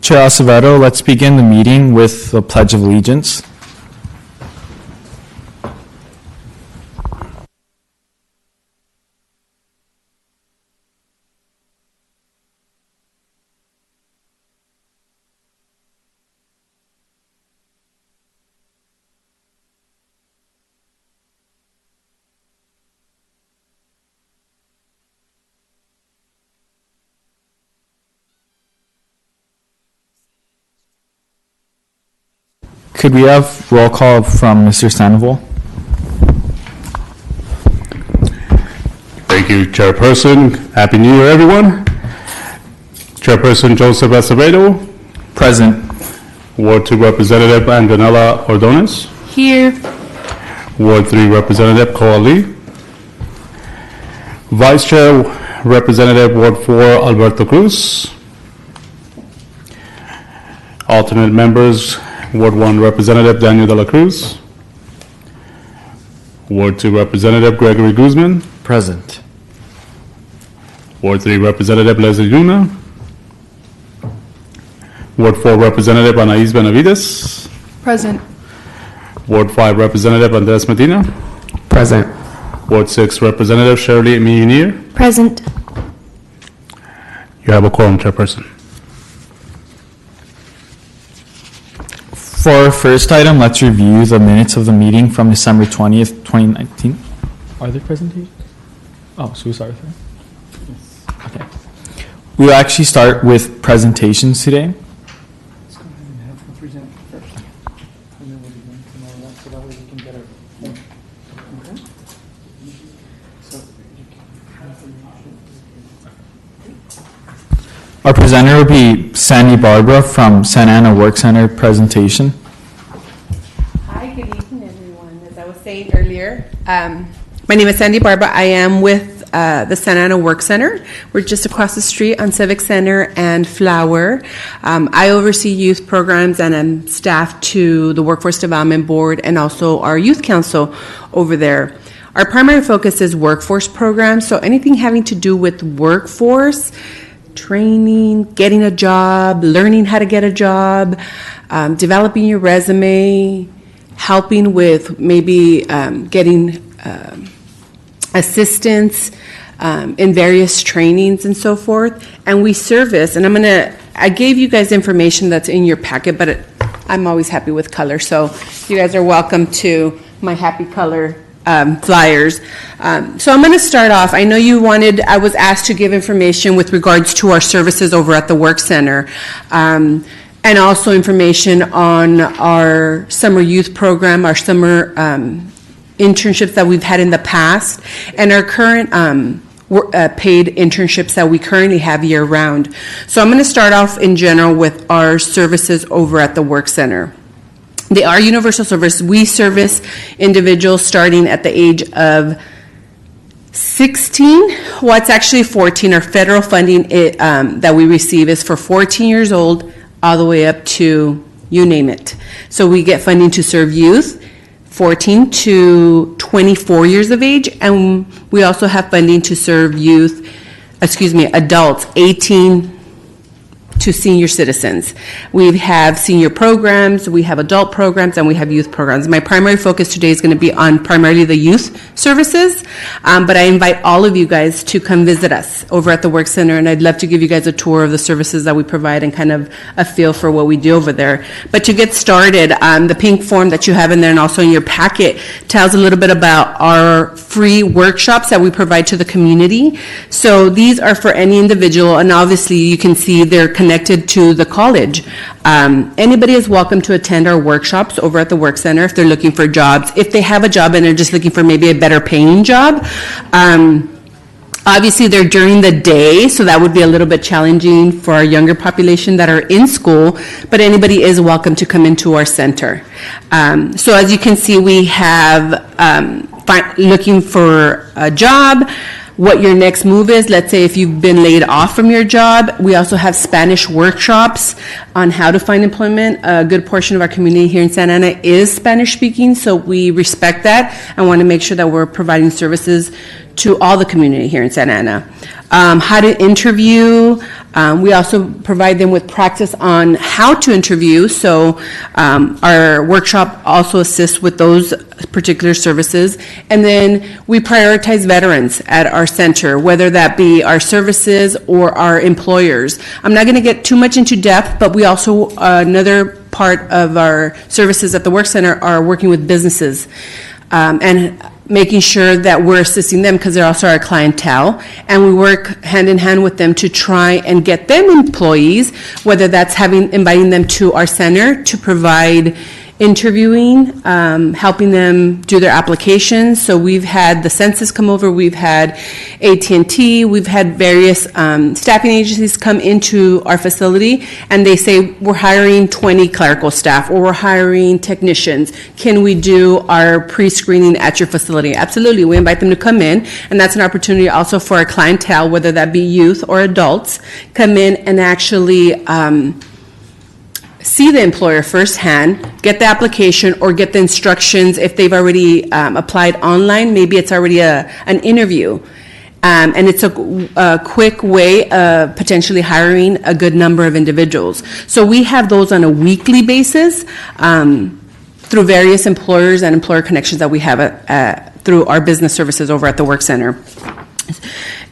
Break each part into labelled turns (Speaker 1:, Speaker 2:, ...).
Speaker 1: Chair Acevedo, let's begin the meeting with the Pledge of Allegiance. Could we have roll call from Mr. Sandoval?
Speaker 2: Thank you, Chairperson. Happy New Year, everyone. Chairperson Joseph Acevedo.
Speaker 1: Present.
Speaker 2: Ward 2 Representative Antonella Ordonez.
Speaker 3: Here.
Speaker 2: Ward 3 Representative Koa Lee. Vice Chair Representative Ward 4 Alberto Cruz. Alternate members, Ward 1 Representative Daniel De La Cruz. Ward 2 Representative Gregory Guzman.
Speaker 1: Present.
Speaker 2: Ward 3 Representative Leslie Luna. Ward 4 Representative Anais Benavides.
Speaker 3: Present.
Speaker 2: Ward 5 Representative Andres Medina.
Speaker 1: Present.
Speaker 2: Ward 6 Representative Shirley Mionir.
Speaker 3: Present.
Speaker 2: You have a quorum, Chairperson.
Speaker 1: For our first item, let's review the minutes of the meeting from December 20th, 2019. Are there presentations? Oh, so we start with that? Okay. We'll actually start with presentations today.
Speaker 4: Let's go ahead and have them present first. And then we'll begin to know that, so that way we can get our. Okay? So, you can have them.
Speaker 1: Our presenter will be Sandy Barbara from Santa Ana Work Center presentation.
Speaker 3: Hi, good evening, everyone. As I was saying earlier, my name is Sandy Barbara. I am with the Santa Ana Work Center. We're just across the street on Civic Center and Flower. I oversee youth programs and I'm staff to the Workforce Development Board and also our Youth Council over there. Our primary focus is workforce programs, so anything having to do with workforce, training, getting a job, learning how to get a job, developing your resume, helping with maybe getting assistance in various trainings and so forth. And we service, and I gave you guys information that's in your packet, but I'm always happy with color, so you guys are welcome to my happy color flyers. So I'm going to start off. I know I was asked to give information with regards to our services over at the Work Center, and also information on our summer youth program, our summer internships that we've had in the past, and our current paid internships that we currently have year-round. So I'm going to start off in general with our services over at the Work Center. They are universal service. We service individuals starting at the age of 16. Well, it's actually 14. Our federal funding that we receive is for 14 years old all the way up to you name it. So we get funding to serve youth 14 to 24 years of age, and we also have funding to serve adults 18 to senior citizens. We have senior programs, we have adult programs, and we have youth programs. My primary focus today is going to be on primarily the youth services, but I invite all of you guys to come visit us over at the Work Center, and I'd love to give you guys a tour of the services that we provide and kind of a feel for what we do over there. But to get started, the pink form that you have in there and also in your packet tells a little bit about our free workshops that we provide to the community. So these are for any individual, and obviously you can see they're connected to the college. Anybody is welcome to attend our workshops over at the Work Center if they're looking for jobs. If they have a job and they're just looking for maybe a better paying job, obviously they're during the day, so that would be a little bit challenging for our younger population that are in school, but anybody is welcome to come into our center. So as you can see, we have looking for a job, what your next move is. Let's say if you've been laid off from your job. We also have Spanish workshops on how to find employment. A good portion of our community here in Santa Ana is Spanish speaking, so we respect that and want to make sure that we're providing services to all the community here in Santa Ana. How to interview. We also provide them with practice on how to interview. So our workshop also assists with those particular services. And then we prioritize veterans at our center, whether that be our services or our employers. I'm not going to get too much into depth, but we also, another part of our services at the work center are working with businesses and making sure that we're assisting them because they're also our clientele, and we work hand in hand with them to try and get them employees, whether that's inviting them to our center to provide interviewing, helping them do their applications. So we've had the census come over, we've had AT&T, we've had various staffing agencies come into our facility, and they say, we're hiring 20 clerical staff, or we're hiring technicians. Can we do our pre-screening at your facility? Absolutely, we invite them to come in, and that's an opportunity also for our clientele, whether that be youth or adults, come in and actually see the employer firsthand, get the application, or get the instructions if they've already applied online. Maybe it's already an interview. And it's a quick way of potentially hiring a good number of individuals. So we have those on a weekly basis through various employers and employer connections that we have through our business services over at the Work Center.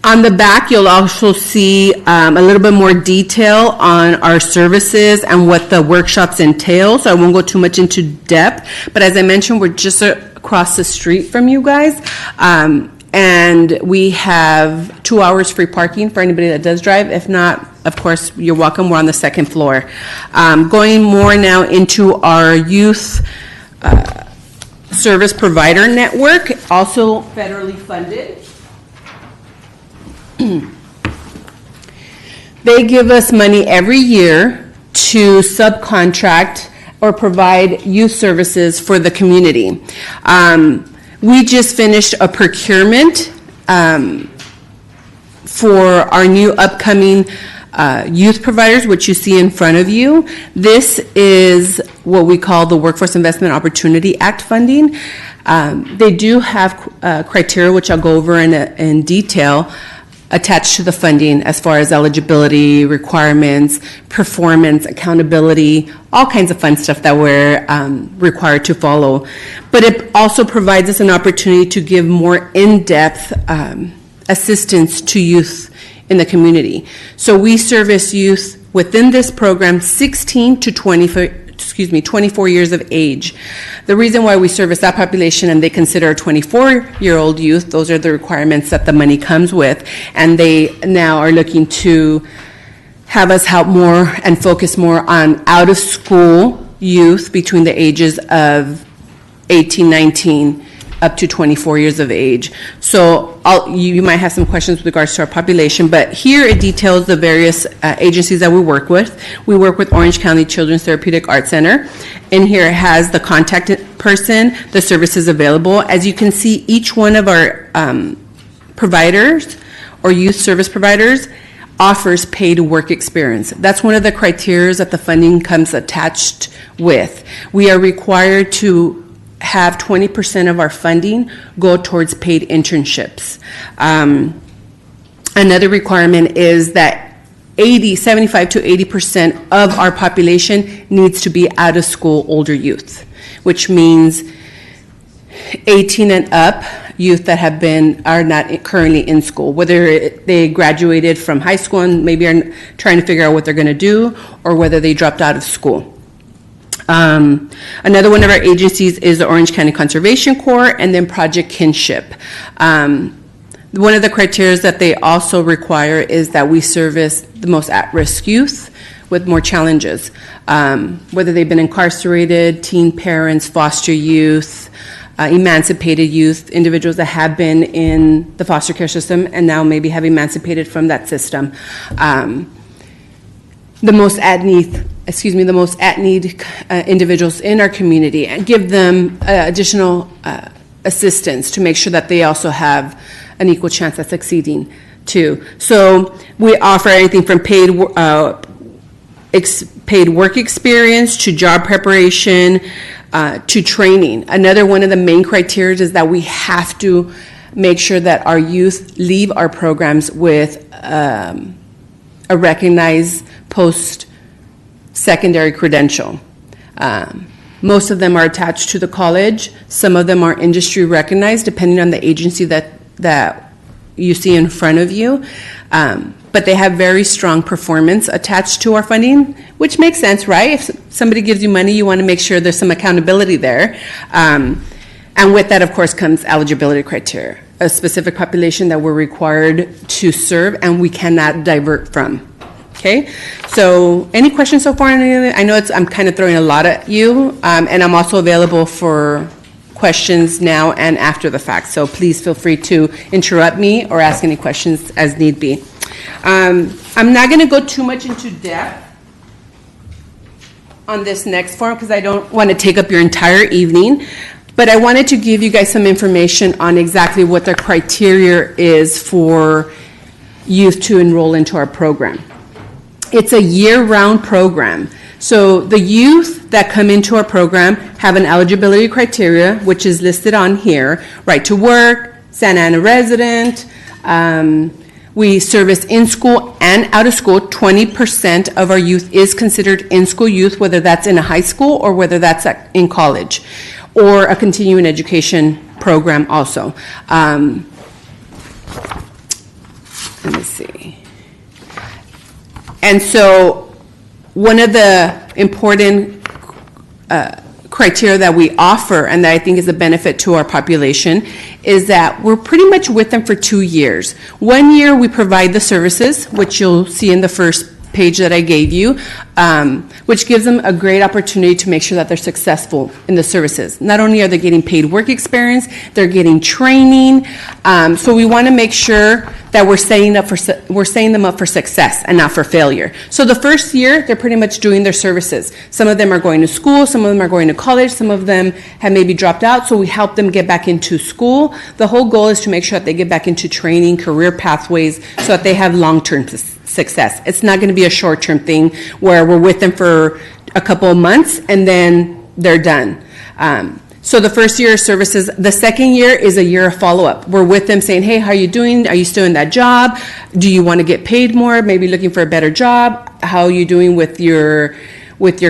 Speaker 3: On the back, you'll also see a little bit more detail on our services and what the workshops entail, so I won't go too much into depth. But as I mentioned, we're just across the street from you guys, and we have 2 hours free parking for anybody that does drive. If not, of course, you're welcome. We're on the second floor. Going more now into our youth service provider network, also federally funded. They give us money every year to subcontract or provide youth services for the community. We just finished a procurement for our new upcoming youth providers, which you see in front of you. This is what we call the Workforce Investment Opportunity Act funding. They do have criteria, which I'll go over in detail, attached to the funding as far as eligibility, requirements, performance, accountability, all kinds of fun stuff that we're required to follow. But it also provides us an opportunity to give more in-depth assistance to youth in the community. So we service youth within this program 16 to 24 years of age. The reason why we service that population and they consider a 24-year-old youth, those are the requirements that the money comes with, and they now are looking to have us help more and focus more on out-of-school youth between the ages of 18, 19, up to 24 years of age. So you might have some questions with regards to our population, but here it details the various agencies that we work with. We work with Orange County Children's Therapeutic Arts Center, and here it has the contact person, the services available. As you can see, each one of our providers or youth service providers offers paid work experience. That's one of the criteria that the funding comes attached with. We are required to have 20% of our funding go towards paid internships. Another requirement is that 75 to 80% of our population needs to be out of school older youth, which means 18 and up youth that are not currently in school, whether they graduated from high school and maybe are trying to figure out what they're going to do, or whether they dropped out of school. Another one of our agencies is the Orange County Conservation Corps, and then Project Kinship. One of the criteria that they also require is that we service the most at-risk youth with more challenges, whether they've been incarcerated, teen parents, foster youth, emancipated youth, individuals that have been in the foster care system and now maybe have emancipated from that system. The most at-need individuals in our community, and give them additional assistance to make sure that they also have an equal chance at succeeding too. So we offer anything from paid work experience to job preparation to training. Another one of the main criteria is that we have to make sure that our youth leave our programs with a recognized post-secondary credential. Most of them are attached to the college. Some of them are industry recognized, depending on the agency that you see in front of you. But they have very strong performance attached to our funding, which makes sense, right? If somebody gives you money, you want to make sure there's some accountability there. And with that, of course, comes eligibility criteria, a specific population that we're required to serve and we cannot divert from. Okay, so any questions so far? I know I'm kind of throwing a lot at you, and I'm also available for questions now and after the fact. So please feel free to interrupt me or ask any questions as need be. I'm not going to go too much into depth on this next form because I don't want to take up your entire evening. But I wanted to give you guys some information on exactly what the criteria is for youth to enroll into our program. It's a year-round program. So the youth that come into our program have an eligibility criteria, which is listed on here: right to work, Santa Ana resident. We service in-school and out-of-school. 20% of our youth is considered in-school youth, whether that's in a high school or whether that's in college, or a continuing education program also. Let me see. And so one of the important criteria that we offer, and that I think is a benefit to our population, is that we're pretty much with them for 2 years. 1 year we provide the services, which you'll see in the first page that I gave you, which gives them a great opportunity to make sure that they're successful in the services. Not only are they getting paid work experience, they're getting training. So we want to make sure that we're setting them up for success and not for failure. So the first year, they're pretty much doing their services. Some of them are going to school, some of them are going to college, some of them have maybe dropped out, so we help them get back into school. The whole goal is to make sure that they get back into training, career pathways, so that they have long-term success. It's not going to be a short-term thing where we're with them for a couple of months and then they're done. So the first year of services. The second year is a year of follow-up. We're with them saying, hey, how are you doing? Are you still in that job? Do you want to get paid more? Maybe looking for a better job? How are you doing with your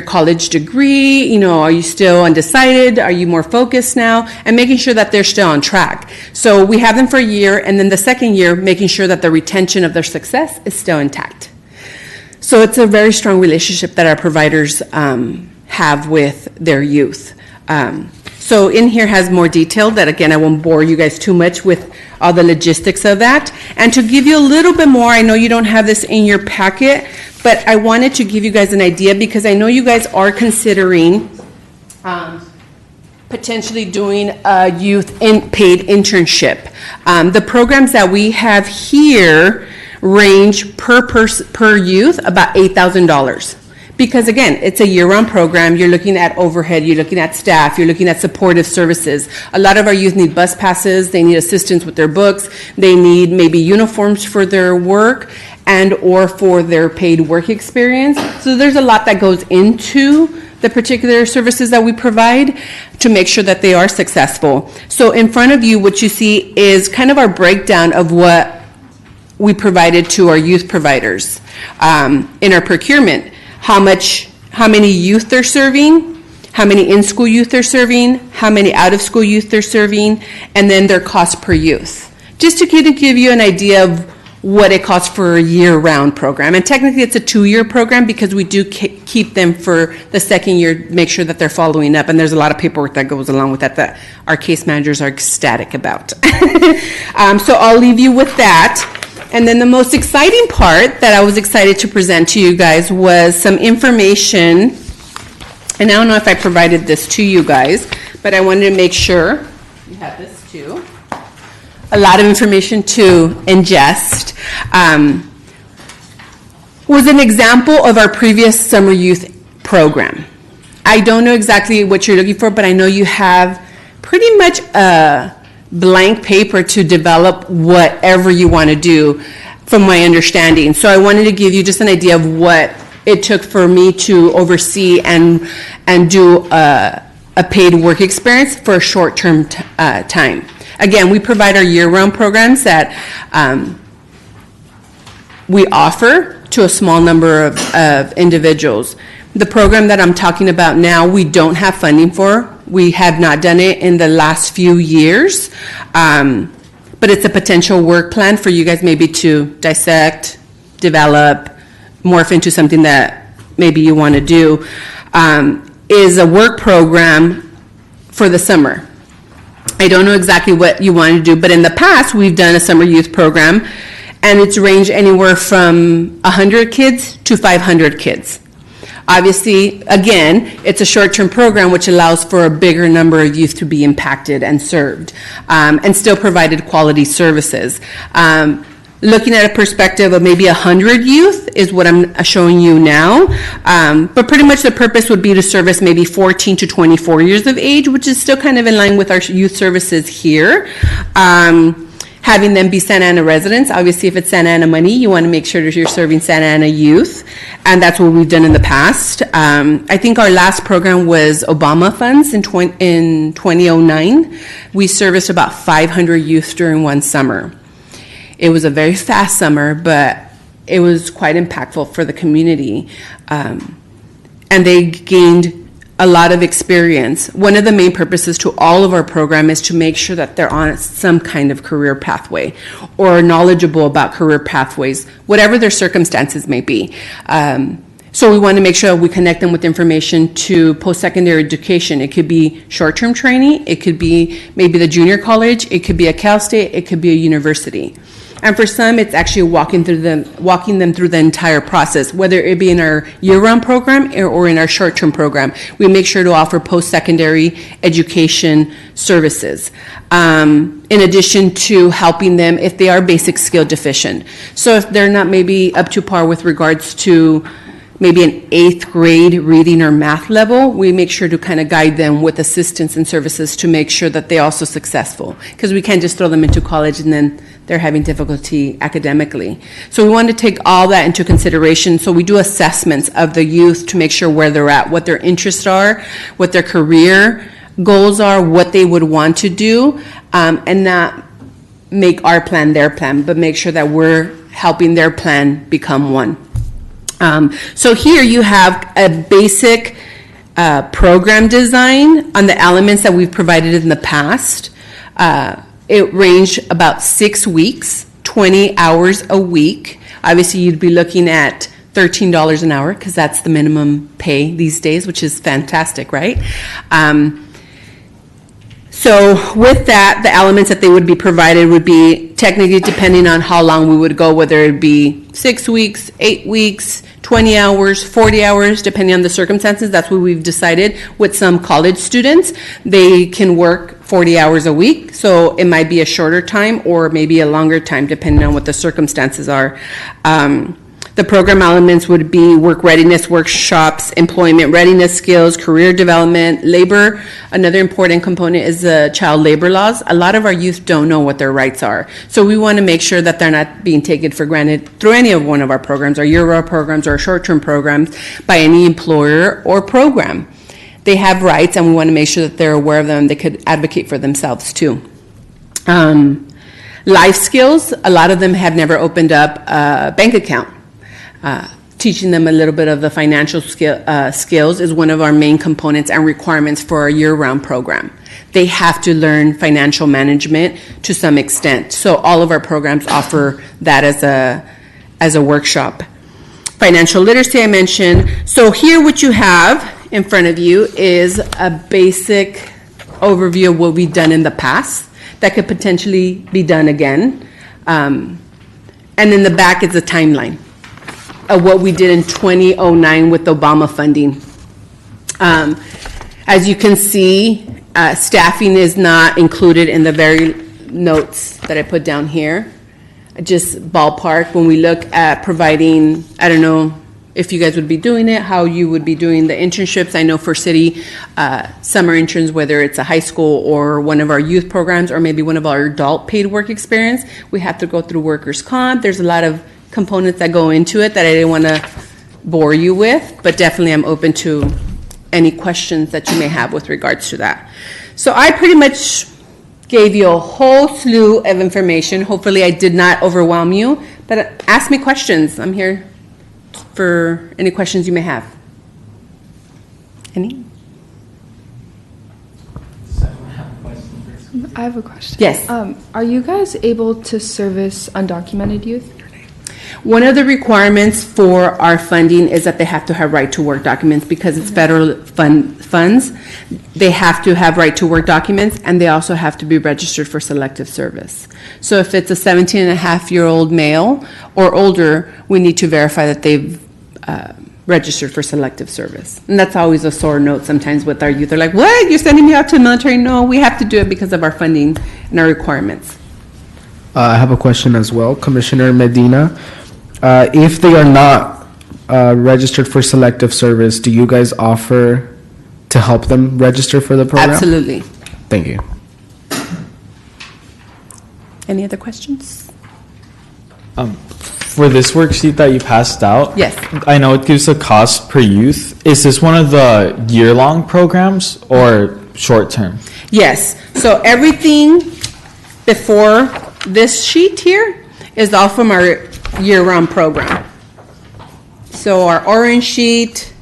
Speaker 3: college degree? You know, are you still undecided? Are you more focused now? And making sure that they're still on track. So we have them for a year, and then the second year, making sure that the retention of their success is still intact. So it's a very strong relationship that our providers have with their youth. So in here has more detail that, again, I won't bore you guys too much with all the logistics of that. And to give you a little bit more, I know you don't have this in your packet, but I wanted to give you guys an idea because I know you guys are considering potentially doing a youth paid internship. The programs that we have here range per youth about $8,000. Because again, it's a year-round program. You're looking at overhead, you're looking at staff, you're looking at supportive services. A lot of our youth need bus passes, they need assistance with their books, they need maybe uniforms for their work and or for their paid work experience. So there's a lot that goes into the particular services that we provide to make sure that they are successful. So in front of you, what you see is kind of our breakdown of what we provided to our youth providers in our procurement. How many youth they're serving, how many in-school youth they're serving, how many out-of-school youth they're serving, and then their cost per youth. Just to kind of give you an idea of what it costs for a year-round program. And technically it's a 2-year program because we do keep them for the second year, make sure that they're following up, and there's a lot of paperwork that goes along with that our case managers are ecstatic about. So I'll leave you with that. And then the most exciting part that I was excited to present to you guys was some information, and I don't know if I provided this to you guys, but I wanted to make sure you have this too. A lot of information to ingest. Was an example of our previous summer youth program. I don't know exactly what you're looking for, but I know you have pretty much a blank paper to develop whatever you want to do, from my understanding. So I wanted to give you just an idea of what it took for me to oversee and do a paid work experience for a short-term time. Again, we provide our year-round programs that we offer to a small number of individuals. The program that I'm talking about now, we don't have funding for. We have not done it in the last few years, but it's a potential work plan for you guys maybe to dissect, develop, morph into something that maybe you want to do, is a work program for the summer. I don't know exactly what you want to do, but in the past, we've done a summer youth program, and it's ranged anywhere from 100 kids to 500 kids. Obviously, again, it's a short-term program which allows for a bigger number of youth to be impacted and served, and still provided quality services. Looking at a perspective of maybe 100 youth is what I'm showing you now, but pretty much the purpose would be to service maybe 14 to 24 years of age, which is still kind of in line with our youth services here. Having them be Santa Ana residents. Obviously, if it's Santa Ana money, you want to make sure that you're serving Santa Ana youth, and that's what we've done in the past. I think our last program was Obama funds in 2009. We serviced about 500 youth during one summer. It was a very fast summer, but it was quite impactful for the community, and they gained a lot of experience. One of the main purposes to all of our program is to make sure that they're on some kind of career pathway or knowledgeable about career pathways, whatever their circumstances may be. So we want to make sure we connect them with information to post-secondary education. It could be short-term training, it could be maybe the junior college, it could be a Cal State, it could be a university. And for some, it's actually walking them through the entire process, whether it be in our year-round program or in our short-term program. We make sure to offer post-secondary education services, in addition to helping them if they are basic skill deficient. So if they're not maybe up to par with regards to maybe an 8th grade reading or math level, we make sure to kind of guide them with assistance and services to make sure that they're also successful, because we can't just throw them into college and then they're having difficulty academically. So we want to take all that into consideration. So we do assessments of the youth to make sure where they're at, what their interests are, what their career goals are, what they would want to do, and not make our plan their plan, but make sure that we're helping their plan become one. So here you have a basic program design on the elements that we've provided in the past. It ranged about 6 weeks, 20 hours a week. Obviously, you'd be looking at $13 an hour because that's the minimum pay these days, which is fantastic, right? So with that, the elements that they would be provided would be technically depending on how long we would go, whether it be 6 weeks, 8 weeks, 20 hours, 40 hours, depending on the circumstances. That's what we've decided with some college students. They can work 40 hours a week, so it might be a shorter time or maybe a longer time, depending on what the circumstances are. The program elements would be work readiness workshops, employment readiness skills, career development, labor. Another important component is the child labor laws. A lot of our youth don't know what their rights are. So we want to make sure that they're not being taken for granted through any of one of our programs, our year-round programs or short-term programs, by any employer or program. They have rights, and we want to make sure that they're aware of them. They could advocate for themselves too. Life skills, a lot of them have never opened up a bank account. Teaching them a little bit of the financial skills is one of our main components and requirements for our year-round program. They have to learn financial management to some extent. So all of our programs offer that as a workshop. Financial literacy I mentioned. So here what you have in front of you is a basic overview of what we've done in the past that could potentially be done again. And in the back is a timeline of what we did in 2009 with Obama funding. As you can see, staffing is not included in the very notes that I put down here. Just ballpark, when we look at providing, I don't know if you guys would be doing it, how you would be doing the internships. I know for city summer interns, whether it's a high school or one of our youth programs or maybe one of our adult paid work experience, we have to go through workers' comp. There's a lot of components that go into it that I didn't want to bore you with, but definitely I'm open to any questions that you may have with regards to that. So I pretty much gave you a whole slew of information. Hopefully I did not overwhelm you, but ask me questions. I'm here for any questions you may have. Any?
Speaker 5: I have a question.
Speaker 3: Yes.
Speaker 5: Are you guys able to service undocumented youth?
Speaker 3: One of the requirements for our funding is that they have to have right-to-work documents because it's federal funds. They have to have right-to-work documents, and they also have to be registered for selective service. So if it's a 17-and-a-half-year-old male or older, we need to verify that they've registered for selective service. And that's always a sore note sometimes with our youth. They're like, what? You're sending me out to the military? No, we have to do it because of our funding and our requirements.
Speaker 6: I have a question as well, Commissioner Medina. If they are not registered for selective service, do you guys offer to help them register for the program?
Speaker 3: Absolutely.
Speaker 6: Thank you.
Speaker 3: Any other questions?
Speaker 1: For this worksheet that you passed out,
Speaker 3: Yes.
Speaker 1: I know it gives a cost per youth. Is this one of the year-long programs or short-term?
Speaker 3: Yes. So everything before this sheet here is all from our year-round program. So our orange sheet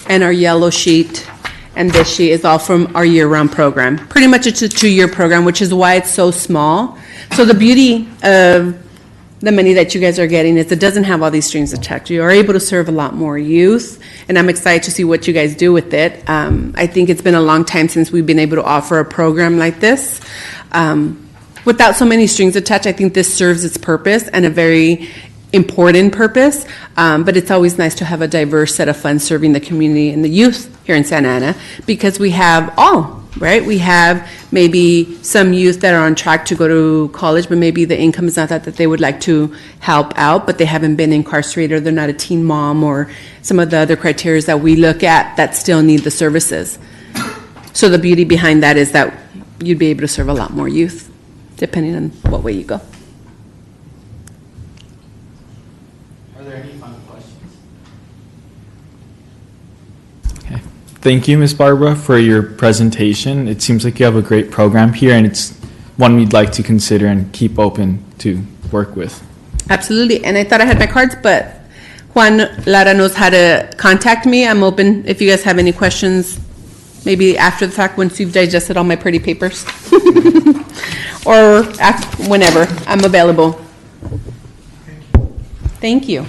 Speaker 3: and our yellow sheet and this sheet is all from our year-round program. Pretty much it's a 2-year program, which is why it's so small. So the beauty of the money that you guys are getting is it doesn't have all these strings attached. You are able to serve a lot more youth, and I'm excited to see what you guys do with it. I think it's been a long time since we've been able to offer a program like this. Without so many strings attached, I think this serves its purpose and a very important purpose, but it's always nice to have a diverse set of funds serving the community and the youth here in Santa Ana because we have all, right? We have maybe some youth that are on track to go to college, but maybe the income is not that they would like to help out, but they haven't been incarcerated, or they're not a teen mom, or some of the other criteria that we look at that still need the services. So the beauty behind that is that you'd be able to serve a lot more youth, depending on what way you go.
Speaker 1: Are there any final questions? Okay. Thank you, Ms. Barbara, for your presentation. It seems like you have a great program here, and it's one we'd like to consider and keep open to work with.
Speaker 3: Absolutely, and I thought I had my cards, but Juan Lara knows how to contact me. I'm open if you guys have any questions, maybe after the fact, once you've digested all my pretty papers. Or whenever, I'm available. Thank you.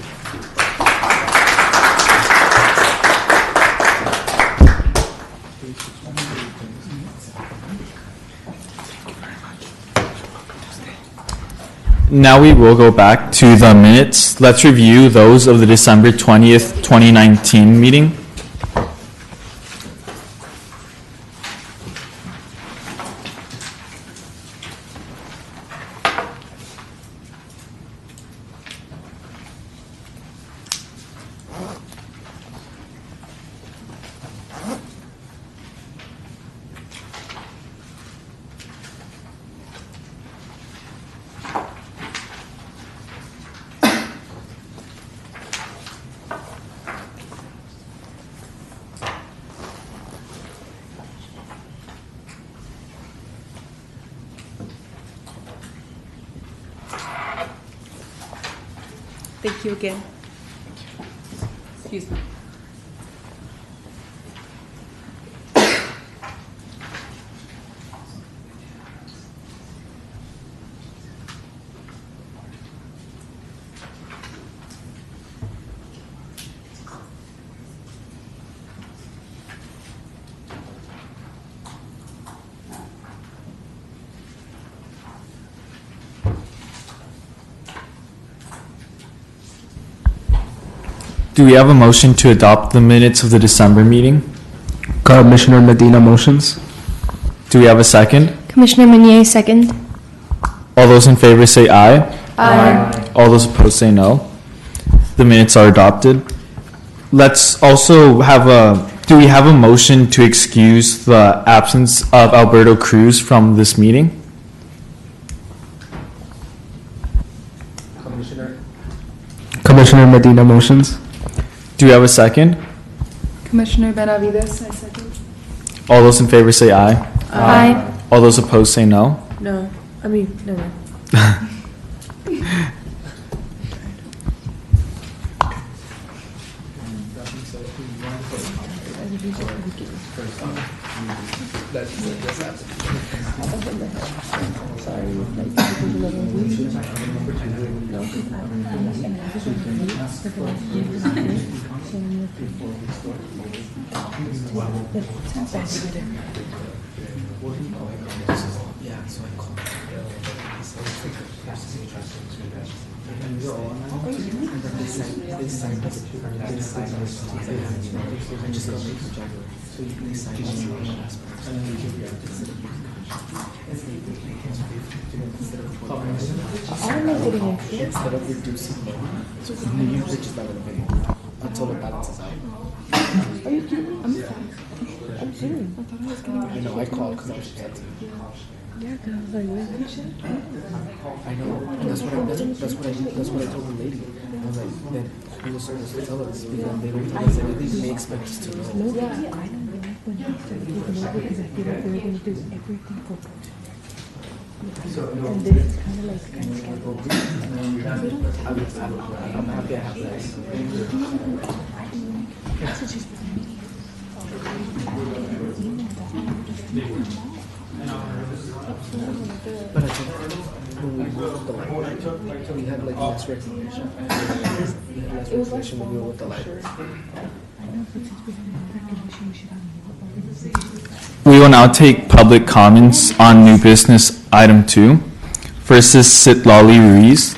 Speaker 1: Now we will go back to the minutes. Let's review those of the December 20th, 2019 meeting.
Speaker 3: Thank you again. Excuse me.
Speaker 1: Do we have a motion to adopt the minutes of the December meeting?
Speaker 6: Commissioner Medina motions.
Speaker 1: Do we have a second?
Speaker 7: Commissioner Meunier, second.
Speaker 1: All those in favor say aye. Aye. All those opposed say no. The minutes are adopted. Let's also have do we have a motion to excuse the absence of Alberto Cruz from this meeting?
Speaker 6: Commissioner Medina motions.
Speaker 1: Do we have a second?
Speaker 5: Commissioner Benavides, I second.
Speaker 1: All those in favor say aye.
Speaker 7: Aye.
Speaker 1: All those opposed say no.
Speaker 5: No, I mean, no.
Speaker 6: Instead of reducing money, so you're just not gonna pay until it balances out.
Speaker 5: Are you kidding? I'm fine. I'm serious. I thought I was gonna.
Speaker 6: I know, I called because I was upset.
Speaker 5: Yeah, because I was like, wait, you should.
Speaker 6: I know, that's what I told the lady. I was like, then the service will tell us, because they don't tell us anything, they expect us to know.
Speaker 5: No, yeah, I don't know when they started taking over because I feel like they were going to do everything for free. And this is kind of like
Speaker 6: I'm happy I have that. But I think when we were with the library, we had like less recognition. We had less recognition when we were with the library.
Speaker 1: We will now take public comments on new business item 2. First is Citlali Ruiz.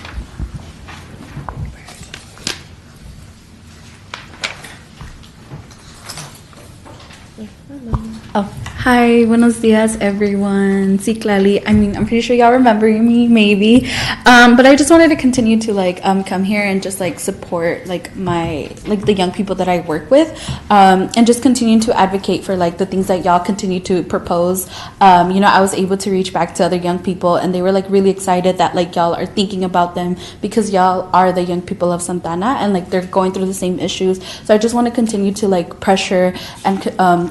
Speaker 7: Oh, hi, buenos dias, everyone. Citlali. I mean, I'm pretty sure y'all remember me, maybe. But I just wanted to continue to come here and just support the young people that I work with, and just continue to advocate for the things that y'all continue to propose. I was able to reach back to other young people, and they were really excited that y'all are thinking about them because y'all are the young people of Santana, and they're going through the same issues. So I just want to continue to pressure and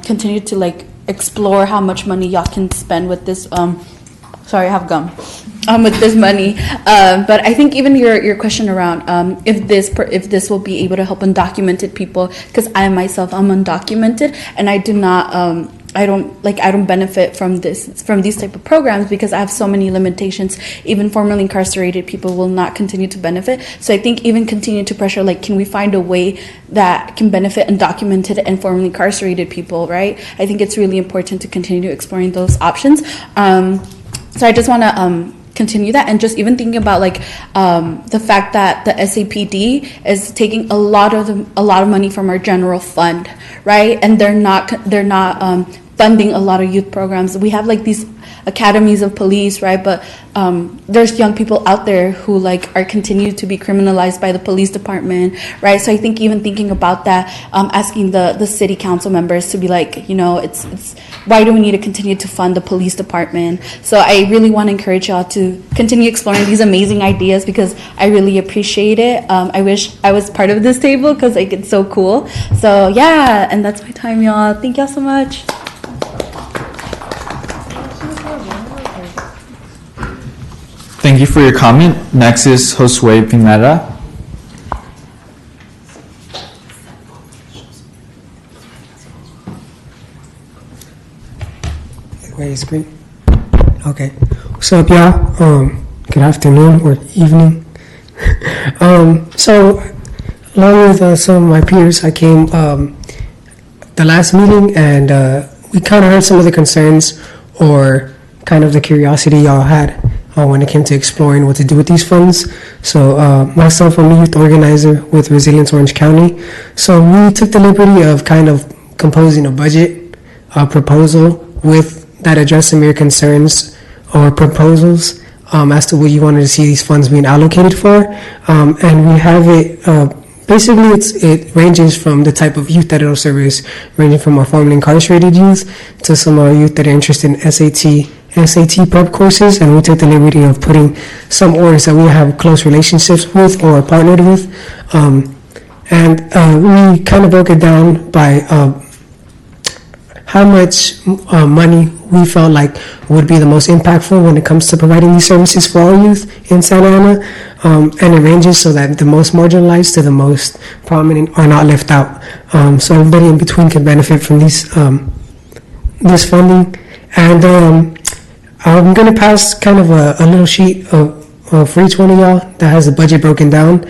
Speaker 7: continue to explore how much money y'all can spend with this. Sorry, I have gum. With this money, but I think even your question around if this will be able to help undocumented people, because I myself am undocumented and I do not. I don't benefit from these type of programs because I have so many limitations. Even formerly incarcerated people will not continue to benefit. So I think even continue to pressure, can we find a way that can benefit undocumented and formerly incarcerated people, right? I think it's really important to continue exploring those options. So I just want to continue that, and just even thinking about the fact that the SAPD is taking a lot of money from our general fund, right? And they're not funding a lot of youth programs. We have these academies of police, right? But there's young people out there who are continued to be criminalized by the police department, right? So I think even thinking about that, asking the city council members to be it's why do we need to continue to fund the police department? So I really want to encourage y'all to continue exploring these amazing ideas because I really appreciate it. I wish I was part of this table because it's so cool. So yeah, and that's my time, y'all. Thank y'all so much.
Speaker 1: Thank you for your comment. Next is Josue Pineda.
Speaker 8: Wait, screen. Okay. What's up, y'all? Good afternoon or evening. So, along with some of my peers, I came the last meeting, and we kind of heard some of the concerns or kind of the curiosity y'all had when it came to exploring what to do with these funds. So myself, I'm a youth organizer with Resilience Orange County. So we took the liberty of kind of composing a budget proposal that addressed some of your concerns or proposals as to what you wanted to see these funds being allocated for. And we have it, basically it ranges from the type of youth that it'll service, ranging from our formerly incarcerated youth to some of our youth that are interested in SAT prep courses, and we took the liberty of putting some orders that we have close relationships with or partnered with, and we kind of broke it down by how much money we felt like would be the most impactful when it comes to providing these services for our youth in Santa Ana. And it ranges so that the most marginalized to the most prominent are not left out. So everybody in between can benefit from this funding. And I'm going to pass kind of a little sheet for each one of y'all that has the budget broken down.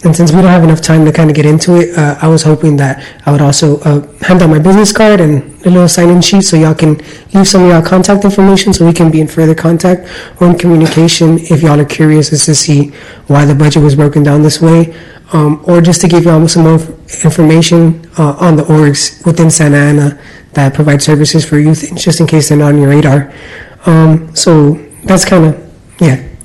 Speaker 8: And since we don't have enough time to kind of get into it, I was hoping that I would also hand out my business card and a little sign-in sheet so y'all can leave some of y'all contact information so we can be in further contact or in communication if y'all are curious as to see why the budget was broken down this way, or just to give y'all some more information on the orgs within Santa Ana that provide services for youth, just in case they're not on your radar. So that's kind of,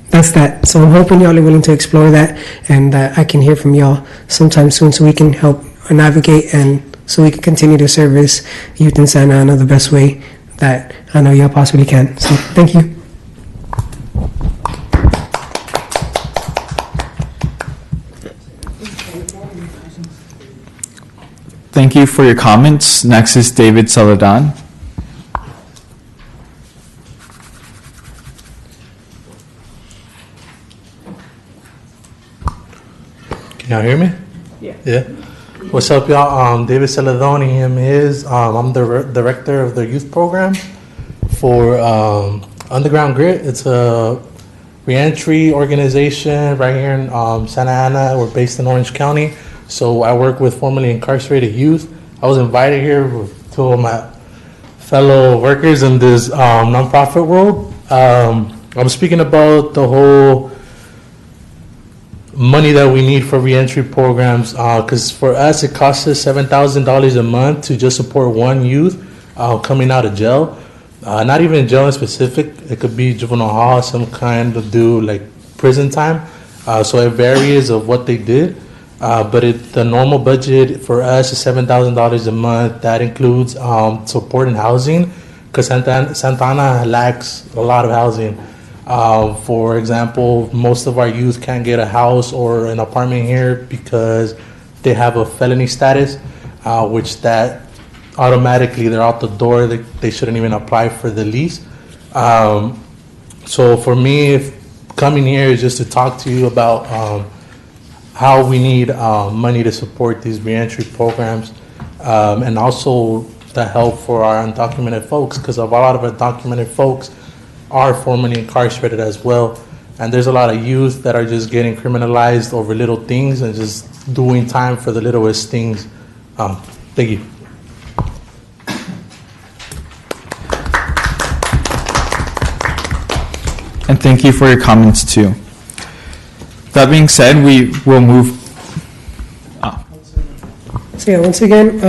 Speaker 8: that's that. So I'm hoping y'all are willing to explore that, and I can hear from y'all sometime soon so we can help navigate and so we can continue to service youth in Santa Ana the best way that I know y'all possibly can. So thank you.
Speaker 1: Thank you for your comments. Next is David Saladan.
Speaker 9: Can y'all hear me? Yeah. What's up, y'all? David Celadoni, him is. I'm the director of the youth program for Underground Grit. It's a reentry organization right here in Santa Ana. We're based in Orange County. So I work with formerly incarcerated youth. I was invited here with two of my fellow workers in this nonprofit world. I'm speaking about the whole money that we need for reentry programs, because for us it costs us $7,000 a month to just support one youth coming out of jail. Not even jail in specific, it could be juvenile hall, some kind of do like prison time. So it varies of what they did, but the normal budget for us is $7,000 a month. That includes support and housing, because Santa Ana lacks a lot of housing. For example, most of our youth can't get a house or an apartment here because they have a felony status, which that automatically they're out the door. They shouldn't even apply for the lease. So for me, coming here is just to talk to you about how we need money to support these reentry programs, and also the help for our undocumented folks, because a lot of our documented folks are formerly incarcerated as well. And there's a lot of youth that are just getting criminalized over little things and just doing time for the littlest things. Thank you.
Speaker 1: And thank you for your comments too. That being said, we will move.
Speaker 8: So yeah, once again,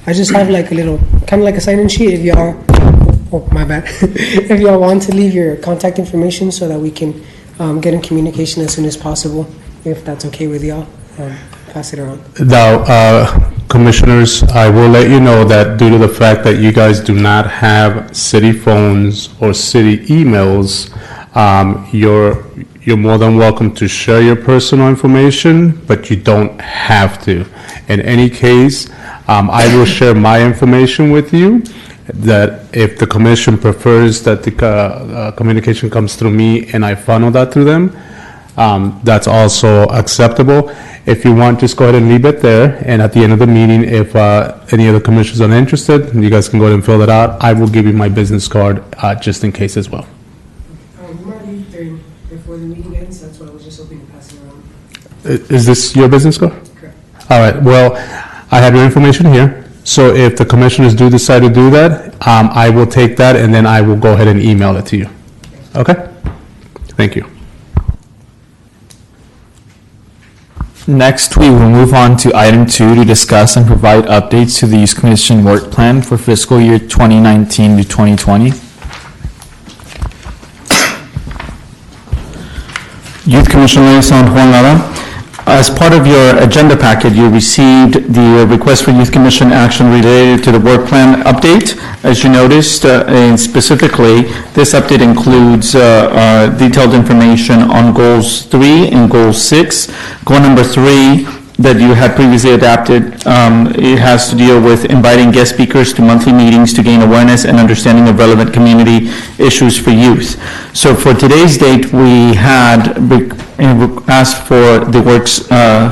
Speaker 8: I just have like a little, kind of like a sign-in sheet if y'all, oh, my bad. If y'all want to leave your contact information so that we can get in communication as soon as possible, if that's okay with y'all, pass it around.
Speaker 2: Now, commissioners, I will let you know that due to the fact that you guys do not have city phones or city emails, you're more than welcome to share your personal information, but you don't have to. In any case, I will share my information with you, that if the commission prefers that the communication comes through me and I funnel that through them, that's also acceptable. If you want, just go ahead and leave it there, and at the end of the meeting, if any of the commissioners are interested, you guys can go ahead and fill it out. I will give you my business card just in case as well.
Speaker 8: We might leave before the meeting ends, that's why I was just hoping to pass it around.
Speaker 2: Is this your business card?
Speaker 8: Correct.
Speaker 2: All right, well, I have your information here. So if the commissioners do decide to do that, I will take that and then I will go ahead and email it to you. Okay? Thank you.
Speaker 1: Next, we will move on to item 2 to discuss and provide updates to the Youth Commission work plan for fiscal year 2019 to 2020.
Speaker 10: Youth Commission Liaison Juan Lara. As part of your agenda packet, you received the request for Youth Commission action related to the work plan update. As you noticed, and specifically, this update includes detailed information on goals 3 and goal 6. Goal number 3 that you had previously adopted. It has to deal with inviting guest speakers to monthly meetings to gain awareness and understanding of relevant community issues for youth. So for today's date, we had asked for the Works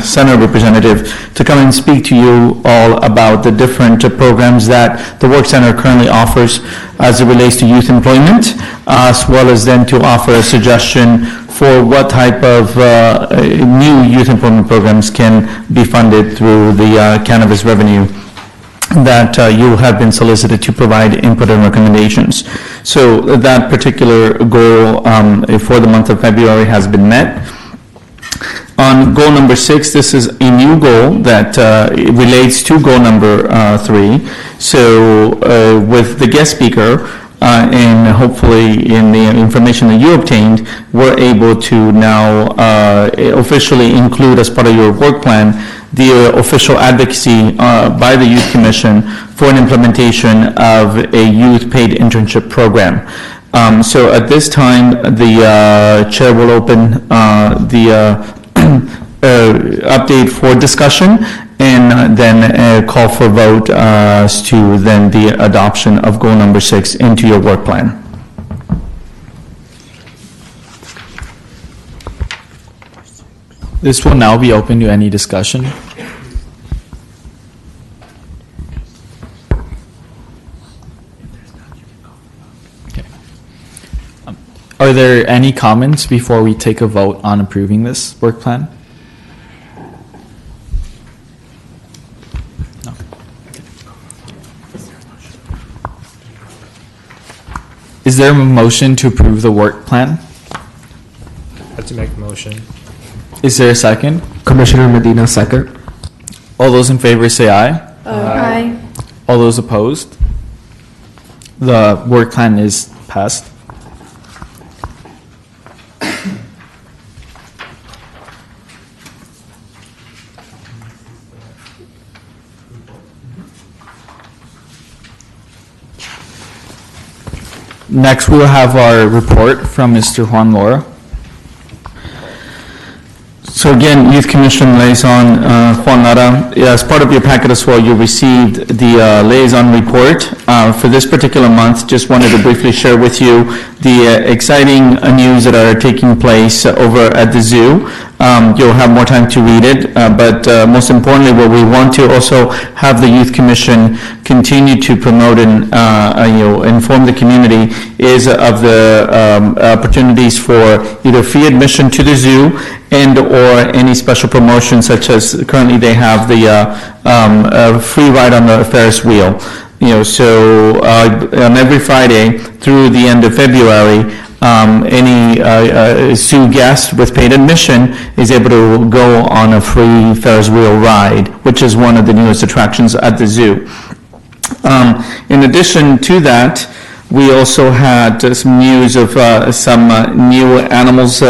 Speaker 10: Center representative to come and speak to you all about the different programs that the Work Center currently offers as it relates to youth employment, as well as then to offer a suggestion for what type of new youth employment programs can be funded through the cannabis revenue that you have been solicited to provide input and recommendations. So that particular goal for the month of February has been met. On goal number 6, this is a new goal that relates to goal number 3. So with the guest speaker, and hopefully in the information that you obtained, we're able to now officially include as part of your work plan the official advocacy by the Youth Commission for an implementation of a youth paid internship program. So at this time, the chair will open the update for discussion and then call for vote as to then the adoption of goal number 6 into your work plan.
Speaker 1: This will now be open to any discussion. Okay. Are there any comments before we take a vote on approving this work plan? No. Is there a motion to approve the work plan?
Speaker 11: I have to make a motion.
Speaker 1: Is there a second?
Speaker 6: Commissioner Medina, second.
Speaker 1: All those in favor say aye.
Speaker 7: Aye.
Speaker 1: All those opposed? The work plan is passed. Next, we will have our report from Mr. Juan Lora.
Speaker 10: So again, Youth Commission Liaison Juan Lara, as part of your packet as well, you received the liaison report for this particular month. Just wanted to briefly share with you the exciting news that are taking place over at the zoo. You'll have more time to read it, but most importantly, what we want to also have the Youth Commission continue to promote and inform the community is of the opportunities for either free admission to the zoo and or any special promotions, such as currently they have the free ride on the Ferris wheel. So on every Friday through the end of February, any zoo guest with paid admission is able to go on a free Ferris wheel ride, which is one of the newest attractions at the zoo. In addition to that, we also had some news of some new animals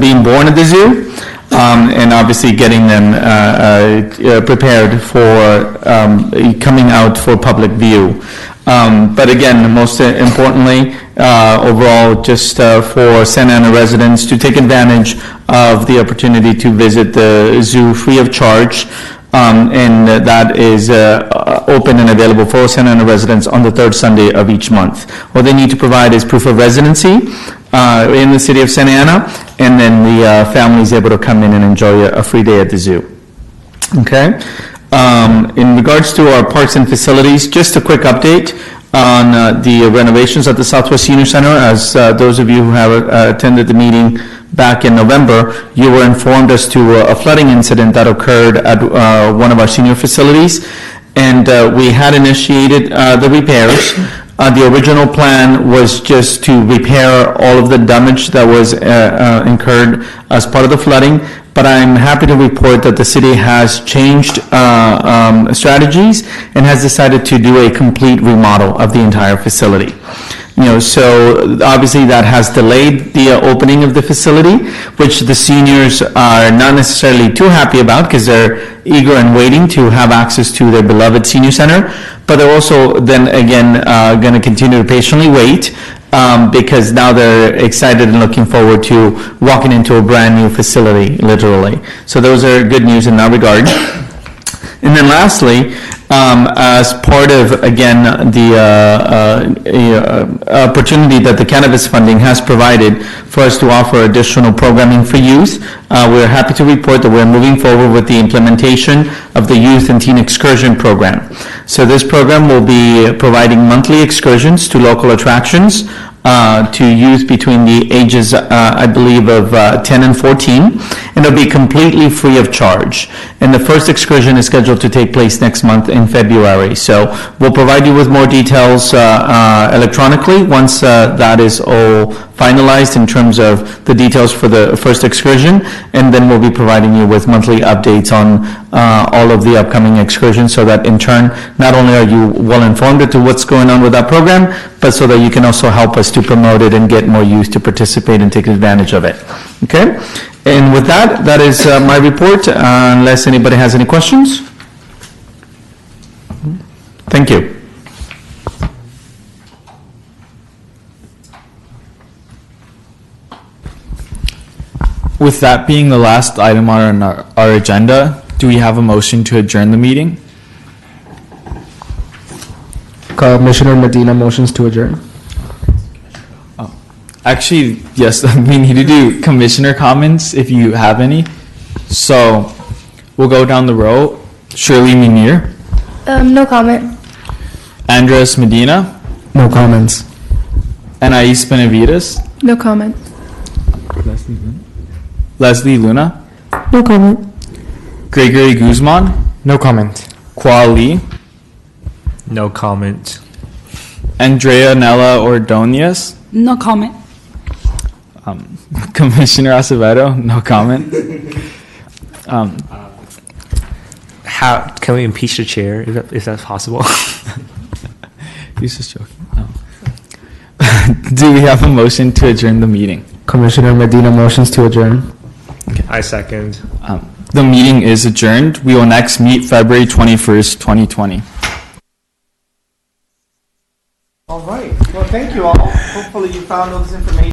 Speaker 10: being born at the zoo, and obviously getting them prepared for coming out for public view. But again, most importantly, overall, just for Santa Ana residents to take advantage of the opportunity to visit the zoo free of charge. And that is open and available for Santa Ana residents on the third Sunday of each month. What they need to provide is proof of residency in the city of Santa Ana, and then the family is able to come in and enjoy a free day at the zoo. Okay? In regards to our parks and facilities, just a quick update on the renovations at the Southwest Senior Center. As those of you who have attended the meeting back in November, you were informed as to a flooding incident that occurred at one of our senior facilities, and we had initiated the repairs. The original plan was just to repair all of the damage that was incurred as part of the flooding, but I'm happy to report that the city has changed strategies and has decided to do a complete remodel of the entire facility. So obviously that has delayed the opening of the facility, which the seniors are not necessarily too happy about because they're eager and waiting to have access to their beloved senior center. But they're also then again going to continue to patiently wait because now they're excited and looking forward to walking into a brand-new facility, literally. So those are good news in that regard. And then lastly, as part of, again, the opportunity that the cannabis funding has provided for us to offer additional programming for youth, we're happy to report that we're moving forward with the implementation of the Youth and Teen Excursion Program. So this program will be providing monthly excursions to local attractions to youth between the ages, I believe, of 10 and 14, and it'll be completely free of charge. And the first excursion is scheduled to take place next month in February. So we'll provide you with more details electronically once that is all finalized in terms of the details for the first excursion, and then we'll be providing you with monthly updates on all of the upcoming excursions, so that in turn, not only are you well informed as to what's going on with that program, but so that you can also help us to promote it and get more youth to participate and take advantage of it. Okay? And with that, that is my report, unless anybody has any questions. Thank you.
Speaker 1: With that being the last item on our agenda, do we have a motion to adjourn the meeting?
Speaker 6: Commissioner Medina motions to adjourn.
Speaker 1: Actually, yes, we need to do commissioner comments if you have any. So we'll go down the row. Shirley Munir,
Speaker 5: No comment.
Speaker 1: Andres Medina,
Speaker 6: No comments.
Speaker 1: Anais Benavides,
Speaker 5: No comment.
Speaker 1: Leslie Luna,
Speaker 5: No comment.
Speaker 1: Gregory Guzman,
Speaker 11: No comment.
Speaker 1: Kwa Lee,
Speaker 11: No comment.
Speaker 1: Andrea Nella Ordonez,
Speaker 5: No comment.
Speaker 1: Commissioner Acevedo, no comment.
Speaker 11: How can we impeach the chair? Is that possible?
Speaker 1: He's just joking. Oh. Do we have a motion to adjourn the meeting?
Speaker 6: Commissioner Medina motions to adjourn.
Speaker 11: I second.
Speaker 1: The meeting is adjourned. We will next meet February 21st, 2020.
Speaker 4: All right. Well, thank you all. Hopefully you found all this information